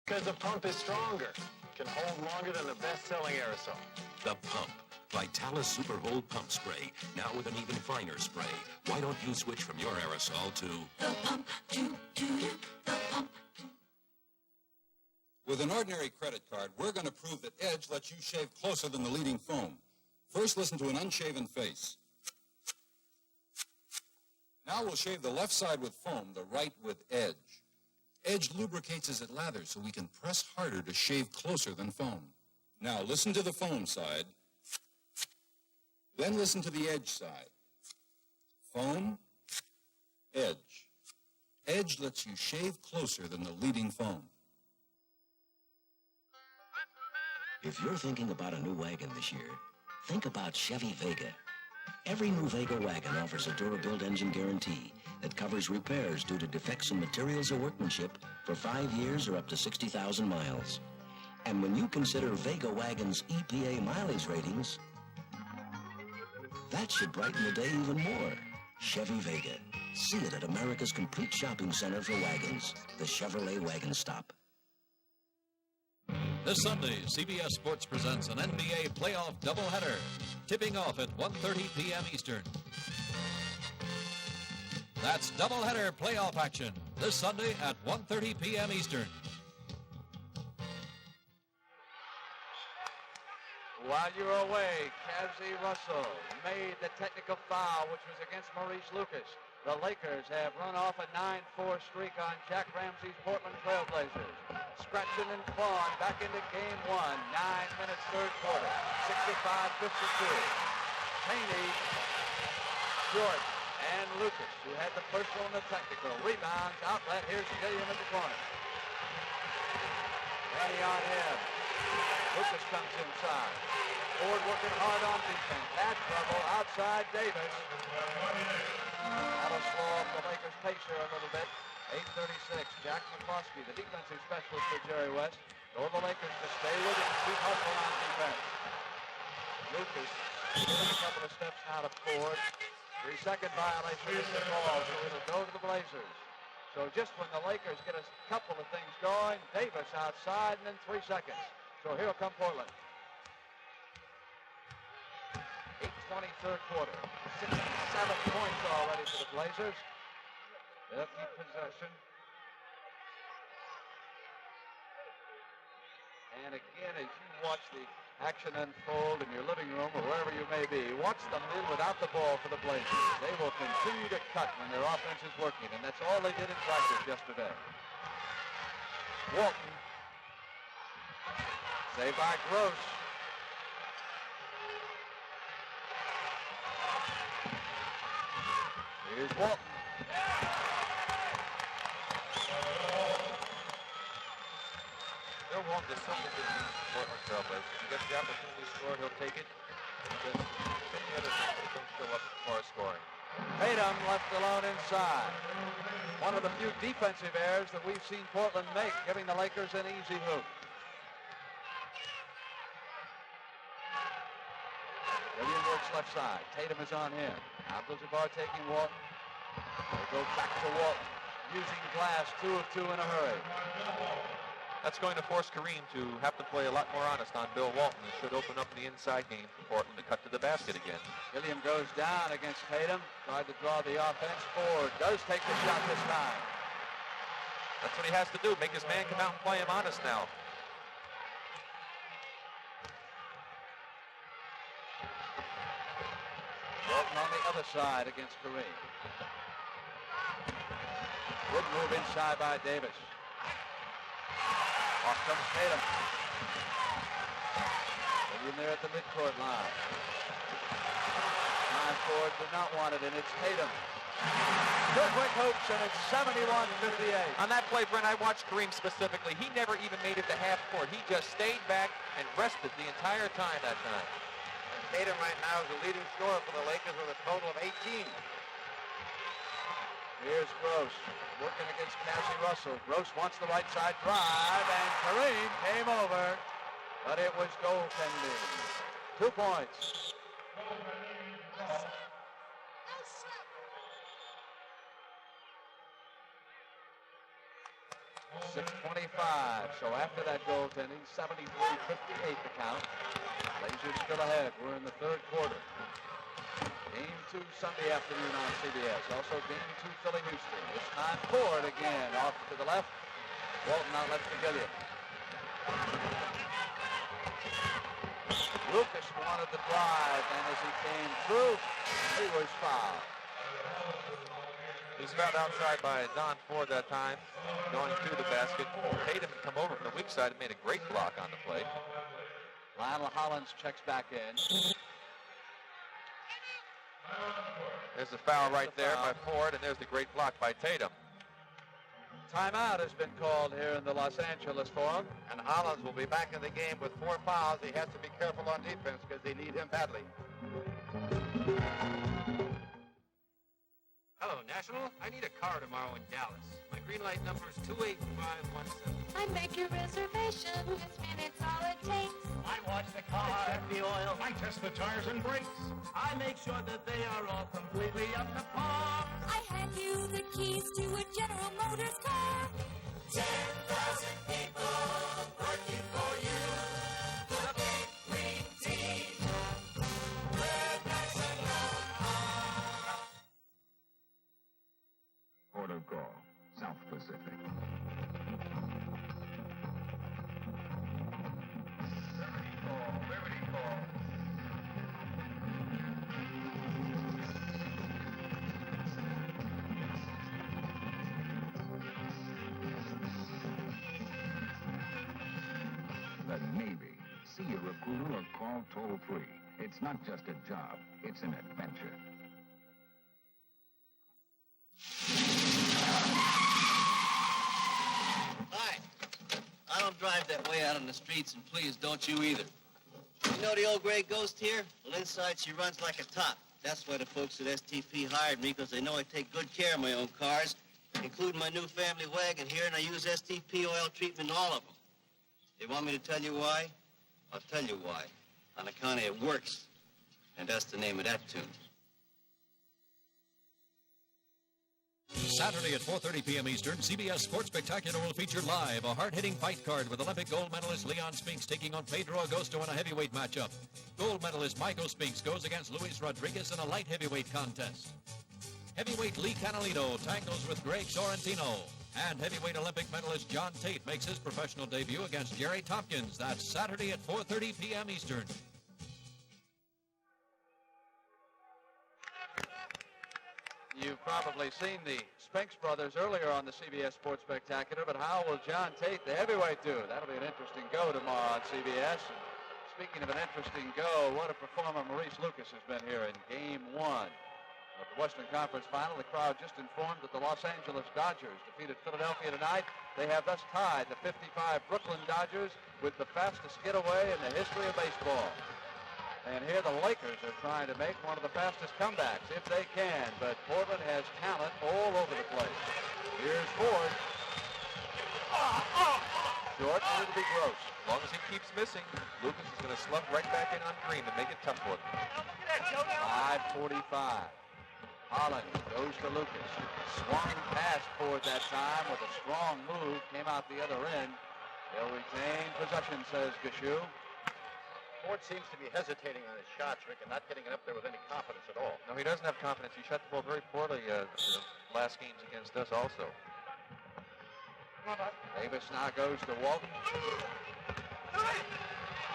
Because the pump is stronger. Can hold longer than the best-selling aerosol. The Pump. Vitalis Super Hold Pump Spray. Now with an even finer spray. Why don't you switch from your aerosol to... The Pump. The Pump. With an ordinary credit card, we're going to prove that Edge lets you shave closer than the leading foam. First, listen to an unshaven face. Now we'll shave the left side with foam, the right with Edge. Edge lubricates as it lathers so we can press harder to shave closer than foam. Now listen to the foam side. Then listen to the Edge side. Foam, Edge. Edge lets you shave closer than the leading foam. If you're thinking about a new wagon this year, think about Chevy Vega. Every new Vega wagon offers a Durabuild engine guarantee that covers repairs due to defects in materials or workmanship for 5 years or up to 60,000 miles. And when you consider Vega wagons' EPA mileage ratings, that should brighten the day even more. Chevy Vega. See it at America's complete shopping center for wagons, the Chevrolet Wagon Stop. This Sunday, CBS Sports presents an NBA playoff doubleheader, tipping off at 1:30 p.m. Eastern. That's doubleheader playoff action this Sunday at 1:30 p.m. Eastern. While you were away, Cassie Russell made the technical foul, which was against Maurice Lucas. The Lakers have run off a 9-4 streak on Jack Ramsey's Portland Trailblazers. Scratching and clawing back into game one. 9 minutes, third quarter. 65-52. Chaney, Short, and Lucas, who had the personal and the technical. Rebounds, outlet. Here's Gilliam at the corner. Chaney on him. Lucas comes inside. Ford working hard on defense. Bad trouble outside Davis. That'll slow up the Lakers' pace here a little bit. 8:36. Jack McCloskey, the defensive specialist for Jerry West. Told the Lakers to stay with it and keep hustling on defense. Lucas giving a couple of steps now to Ford. 3-second violation is the call, so it'll go to the Blazers. So just when the Lakers get a couple of things going, Davis outside and then 3 seconds. So here will come Portland. 8:20 third quarter. 6-7 points already for the Blazers. They'll keep possession. And again, as you watch the action unfold in your living room or wherever you may be, watch them in without the ball for the Blazers. They will continue to cut when their offense is working, and that's all they did in practice yesterday. Walton. Saved by Gross. Here's Walton. Bill Walton is something to the Portland Trailblazers. He gets the opportunity to score, he'll take it. Just any other thing that don't show up as far as scoring. Tatum left alone inside. One of the few defensive errors that we've seen Portland make, giving the Lakers an easy hoop. William works left side. Tatum is on him. Abdul-Jabbar taking Walton. They'll go back to Walton. Using glass, 2 of 2 in a hurry. That's going to force Kareem to have to play a lot more honest on Bill Walton. It should open up the inside game for Portland to cut to the basket again. William goes down against Tatum. Tried to draw the offense. Ford does take the shot this time. That's what he has to do. Make his man come out and play him honest now. Walton on the other side against Kareem. Good move inside by Davis. Off comes Tatum. William there at the midcourt line. Ford did not want it, and it's Tatum. Good quick hoops, and it's 71-58. On that play, Brent, I watched Kareem specifically. He never even made it to half court. He just stayed back and rested the entire time that time. Tatum right now is the leading scorer for the Lakers with a total of 18. Here's Gross working against Cassie Russell. Gross wants the right side drive, and Kareem came over, but it was goaltending. 2 points. 6:25. So after that goaltending, 73-58 the count. Blazers still ahead. We're in the third quarter. Game 2 Sunday afternoon on CBS. Also Game 2 Philly-Houston. It's time for it again. Off to the left. Walton outlets to Gilliam. Lucas wanted the drive, and as he came through, he was fouled. He's fouled outside by Don Ford that time, going to the basket. Tatum had come over from the weak side and made a great block on the play. Lionel Hollins checks back in. There's the foul right there by Ford, and there's the great block by Tatum. Timeout has been called here in the Los Angeles Forum. And Hollins will be back in the game with 4 fouls. He has to be careful on defense because they need him badly. Hello, National. I need a car tomorrow in Dallas. My green light number is 28517. I make your reservation. This minute's all it takes. I watch the car, I check the oil, I test the tires and brakes. I make sure that they are all completely up to par. I hand you the keys to a General Motors car. 10,000 people working for you. The big green team. We're national. Port of Call, South Pacific. Liberty call. The Navy. See a recruiter or call toll-free. It's not just a job, it's an adventure. Hi. I don't drive that way out on the streets, and please don't you either. You know the old gray ghost here? Well, inside she runs like a top. That's why the folks at STP hired me, because they know I take good care of my own cars, including my new family wagon here, and I use STP oil treatment in all of them. They want me to tell you why? I'll tell you why. On account of it works. And that's the name of that tune. Saturday at 4:30 p.m. Eastern, CBS Sports Spectacular will feature live a hard-hitting fight card with Olympic gold medalist Leon Spinks taking on Pedro Augusto in a heavyweight matchup. Gold medalist Michael Spinks goes against Luis Rodriguez in a light heavyweight contest. Heavyweight Lee Canalito tangles with Greg Sorrentino. And heavyweight Olympic medalist John Tate makes his professional debut against Jerry Tompkins. That's Saturday at 4:30 p.m. Eastern. You've probably seen the Spinks brothers earlier on the CBS Sports Spectacular, but how will John Tate, the heavyweight, do? That'll be an interesting go tomorrow on CBS. And speaking of an interesting go, what a performer Maurice Lucas has been here in Game 1 of the Western Conference Final. The crowd just informed that the Los Angeles Dodgers defeated Philadelphia tonight. They have thus tied the 55 Brooklyn Dodgers with the fastest getaway in the history of baseball. And here the Lakers are trying to make one of the fastest comebacks, if they can. But Portland has talent all over the place. Here's Ford. Short, and it'll be Gross. As long as he keeps missing, Lucas is going to slump right back in on Green and make it tough for him. 5:45. Hollins goes to Lucas. Swung past Ford that time with a strong move. Came out the other end. They'll retain possession, says Gushue. Ford seems to be hesitating on his shots, Rick, and not getting it up there with any confidence at all. No, he doesn't have confidence. He shot the ball very poorly the last games against us also. Davis now goes to Walton.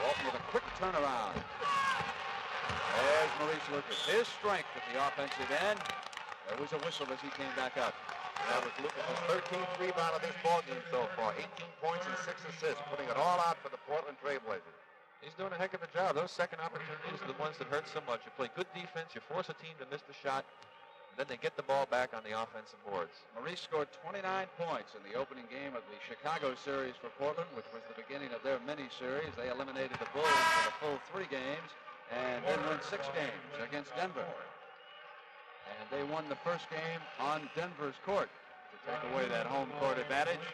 Walton with a quick turnaround. There's Maurice Lucas. His strength at the offensive end. There was a whistle as he came back up. That was Lucas' 13th rebound of this ballgame so far. 18 points and 6 assists, putting it all out for the Portland Trailblazers. He's doing a heck of a job. Those second opportunities are the ones that hurt so much. You play good defense, you force a team to miss the shot, and then they get the ball back on the offensive boards. Maurice scored 29 points in the opening game of the Chicago series for Portland, which was the beginning of their mini-series. They eliminated the Bulls for the full 3 games and then won 6 games against Denver. And they won the first game on Denver's court to take away that home court advantage.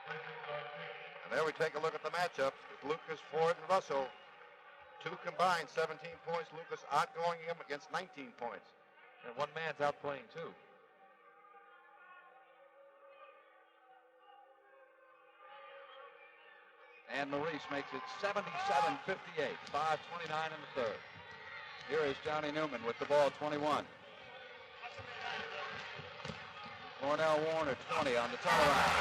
And there we take a look at the matchups. Lucas, Ford, and Russell. 2 combined, 17 points. Lucas outgoing him against 19 points. And one man's outplaying 2. And Maurice makes it 77-58, 5:29 in the third. Here is Johnny Newman with the ball, 21. Cornell Warner, 20 on the turnaround.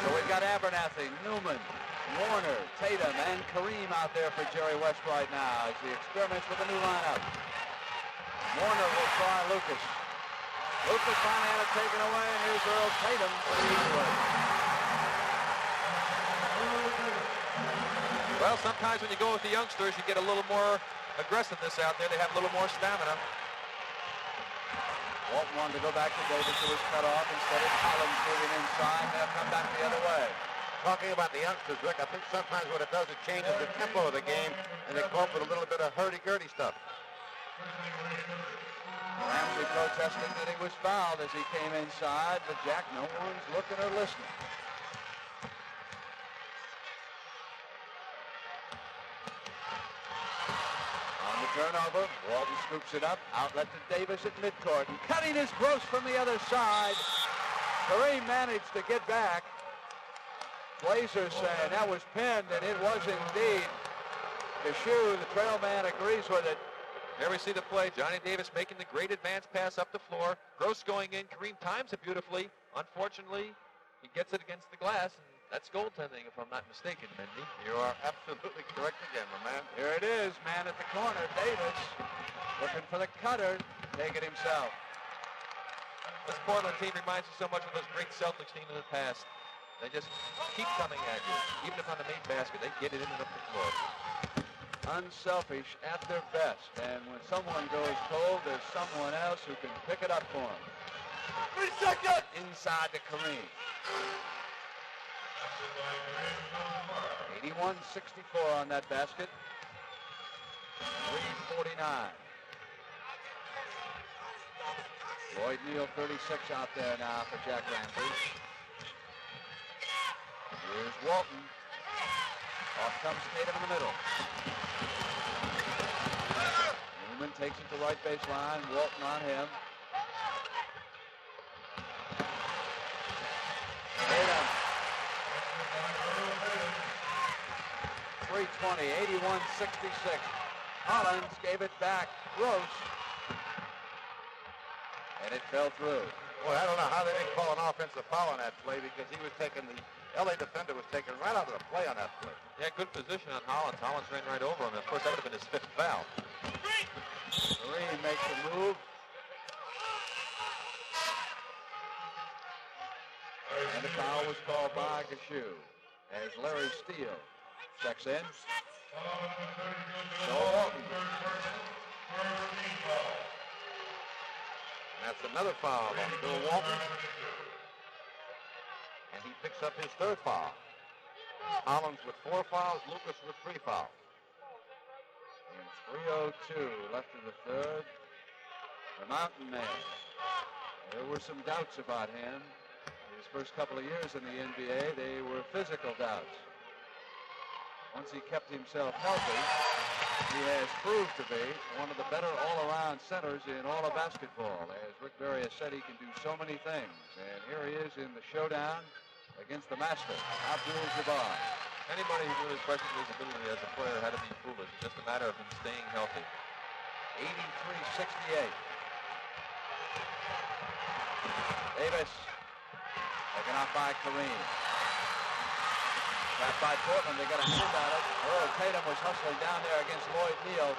So we've got Abernathy, Newman, Warner, Tatum, and Kareem out there for Jerry West right now as he experiments with a new lineup. Warner will try Lucas. Lucas finally had it taken away, and here's Earl Tatum for the easy. Well, sometimes when you go with the youngsters, you get a little more aggressiveness out there. They have a little more stamina. Walton wanted to go back to Davis, who was cut off. Instead of Collins moving inside, and they'll come back the other way. Talking about the youngsters, Rick, I think sometimes what it does, it changes the tempo of the game, and they come up with a little bit of hurdy-gurdy stuff. Ramsey protesting that he was fouled as he came inside, but Jack, no one's looking or listening. Turnover, Walton scoops it up, outlet to Davis at midcourt, and cutting his Gross from the other side. Kareem managed to get back. Blazers saying that was pinned, and it was indeed. The shoe, the trail man agrees with it. There we see the play. Johnny Davis making the great advance pass up the floor. Gross going in. Kareem times it beautifully. Unfortunately, he gets it against the glass, and that's goaltending, if I'm not mistaken, Mendy. You are absolutely correct again, my man. Here it is, man at the corner. Davis looking for the cutter. Take it himself. This Portland team reminds me so much of those great Celtics teams in the past. They just keep coming at you. Even if on the main basket, they get it in and up the floor. Unselfish at their best. And when someone goes cold, there's someone else who can pick it up for them. 3 seconds! Inside to Kareem. 81-64 on that basket. 3:49. Lloyd Neal, 36 out there now for Jack Ramsey. Here's Walton. Off comes Tatum in the middle. Newman takes it to right baseline. Walton on him. Tatum. 3:20, 81-66. Collins gave it back. Gross. And it fell through. Boy, I don't know how they didn't call an offensive foul on that play because he was taking the LA defender was taken right out of the play on that play. Yeah, good position on Hollins. Hollins ran right over him. Of course, that would have been his 5th foul. Kareem makes a move. And the foul was called by Gashu as Larry Steele checks in. So Walton. And that's another foul on Bill Walton. And he picks up his 3rd foul. Collins with 4 fouls, Lucas with 3 fouls. And 3:02 left in the third. The Mountain Man. There were some doubts about him. His first couple of years in the NBA, they were physical doubts. Once he kept himself healthy, he has proved to be one of the better all-around centers in all of basketball. As Rick Barry has said, he can do so many things. And here he is in the showdown against the master, Abdul-Jabbar. Anybody who really questions his ability as a player had to be foolish. It's just a matter of him staying healthy. 83-68. Davis taken off by Kareem. Trapped by Portland. They got a hand on it. Earl Tatum was hustling down there against Lloyd Neal.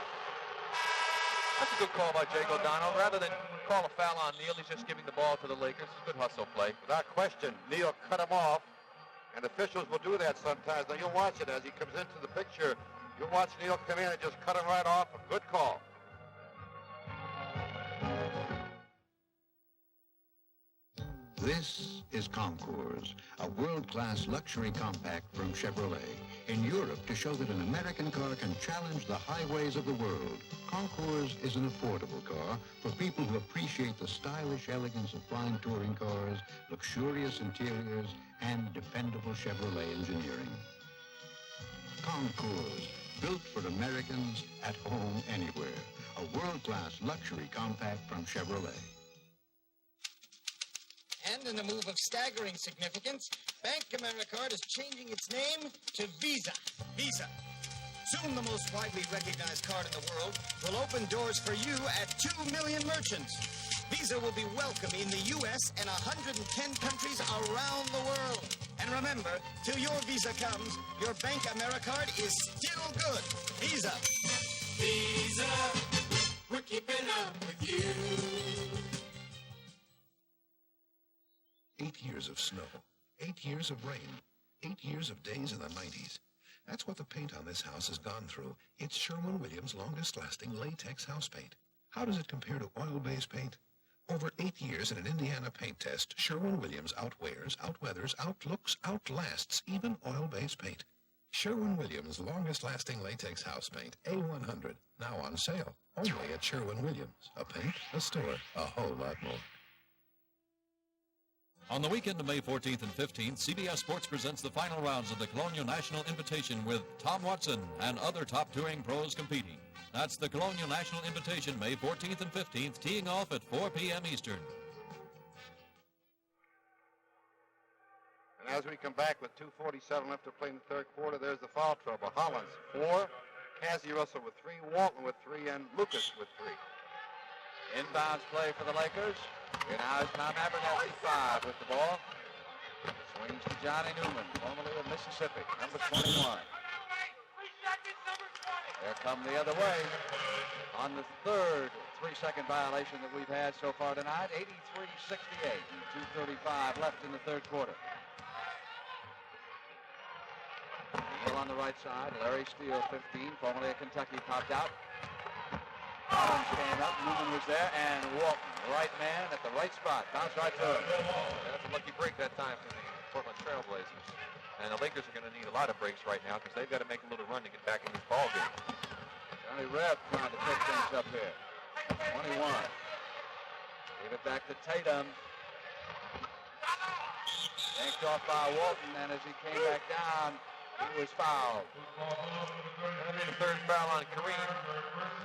That's a good call by Jake O'Donnell. Rather than call a foul on Neal, he's just giving the ball to the Lakers. It's a good hustle play. Without question, Neal cut him off. And officials will do that sometimes. Now you'll watch it as he comes into the picture. You'll watch Neal come in and just cut him right off. A good call. This is Concours, a world-class luxury compact from Chevrolet. In Europe, to show that an American car can challenge the highways of the world. Concours is an affordable car for people who appreciate the stylish elegance of fine touring cars, luxurious interiors, and dependable Chevrolet engineering. Concours, built for Americans at home anywhere. A world-class luxury compact from Chevrolet. And in a move of staggering significance, Bank AmeriCard is changing its name to Visa. Visa. Soon the most widely recognized card in the world will open doors for you at 2 million merchants. Visa will be welcome in the U.S. and 110 countries around the world. And remember, till your Visa comes, your Bank AmeriCard is still good. Visa. Visa, we're keeping up with you. 8 years of snow, 8 years of rain, 8 years of days in the 90s. That's what the paint on this house has gone through. It's Sherwin-Williams' longest-lasting latex house paint. How does it compare to oil-based paint? Over 8 years in an Indiana paint test, Sherwin-Williams outwears, outweathers, outlooks, outlasts even oil-based paint. Sherwin-Williams' longest-lasting latex house paint, A100, now on sale. Only at Sherwin-Williams. A paint, a store, a whole lot more. On the weekend of May 14th and 15th, CBS Sports presents the final rounds of the Colonial National Invitation with Tom Watson and other top touring pros competing. That's the Colonial National Invitation, May 14th and 15th, teeing off at 4 p.m. Eastern. And as we come back with 2:47 left to play in the third quarter, there's the foul trouble. Hollins, 4. Cassie Russell with 3. Walton with 3. And Lucas with 3. Inbounds play for the Lakers. Here now is Tom Abernathy, 5 with the ball. Swings to Johnny Newman, formerly of Mississippi, number 21. They'll come the other way on the third 3-second violation that we've had so far tonight. 83-68, and 2:35 left in the third quarter. Steele on the right side. Larry Steele, 15, formerly of Kentucky, popped out. Collins came up, Newman was there, and Walton, right man at the right spot. Bounce right to him. That's a lucky break that time for the Portland Trailblazers. And the Lakers are going to need a lot of breaks right now because they've got to make a little run to get back in this ball game. Johnny Reb trying to pick things up here. 21. Gave it back to Tatum. Yanked off by Walton, and as he came back down, he was fouled. That'll be the third foul on Kareem.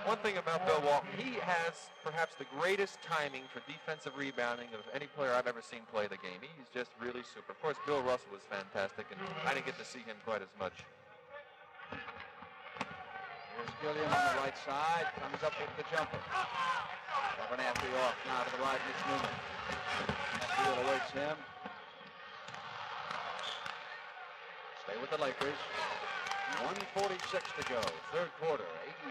One thing about Bill Walton, he has perhaps the greatest timing for defensive rebounding of any player I've ever seen play the game. He's just really super. Of course, Bill Russell was fantastic, and I didn't get to see him quite as much. Here's Gilliam on the right side, comes up with the jumper. Abernathy off now to the right, it's Newman. Field awaits him. Stay with the Lakers. 1:46 to go. Third quarter,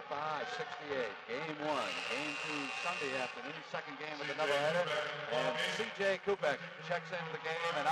85-68. Game 1. Game 2 Sunday afternoon. Second game of the doubleheader. And C.J. Kupek checks into the game. And